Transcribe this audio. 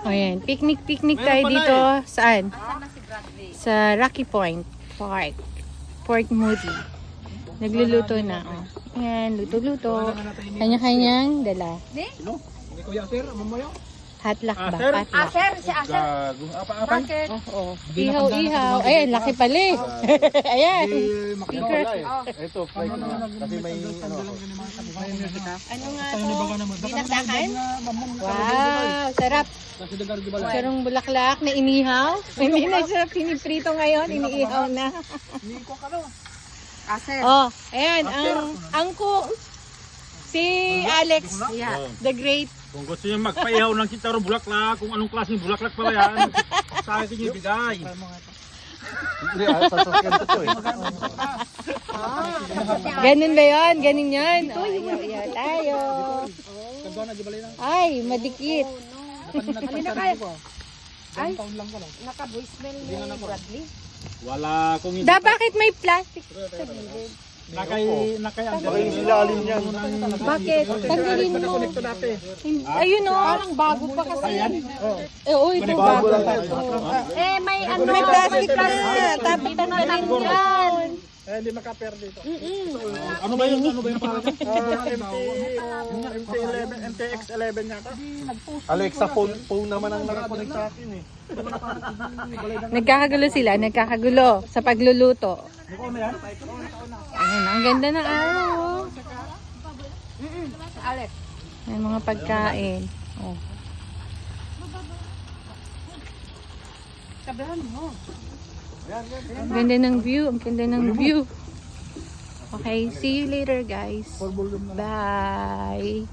O yan, picnic tayo dito. Saan? Sa Rocky Point Park. Port Moody. Nagluluto na. O. Ayan, luto-luto. Kanya-kanyang dala. Hatlak ba? Hatlak. Aser, si Aser. Bakit? Oo. Ihaw-ihaw. Ayan, laki pala eh. Ayan. Ito, flight na. Kasi may Ano nga to? Dinakdakan? Wow, sarap. Sarong bulaklak na inihaw. Hindi na siya piniprito ngayon, iniihaw na. Aser. Oh, ayan, ang cook, si Alex, the great. Kung gusto niyo magpaihaw ng sitaro bulaklak, kung anong klaseng bulaklak pala yan, sa akin niyo ibigay. hindi, sasakyan ko to eh. Ganun ba yun? Ganun yun? Oh, ayaw tayo. Ay, madikit. Halina kayo. Ay, naka-voicemail ni Bradley. Wala kung hindi. Bakit may plastic sa gilid? Nakay Ilalim yan. Bakit? Tanggalin mo. Ayun o. Parang bago pa kasi. Oo, ito bago. May ano, May plastic na. Dapat tanggalin mo yan. Hindi makaper dito. Ano ba yun? Ano ba yung parang? MTX11 yata. Alexa, phone naman ang nakakonect sa akin eh. Nagkakagulo sila. Nagkakagulo sa pagluluto. Ayun, ang ganda ng araw. Alex. May mga pagkain. Oh. Sabihan mo. Ang ganda ng view. Ang ganda ng view. Okay, see you later guys. Bye.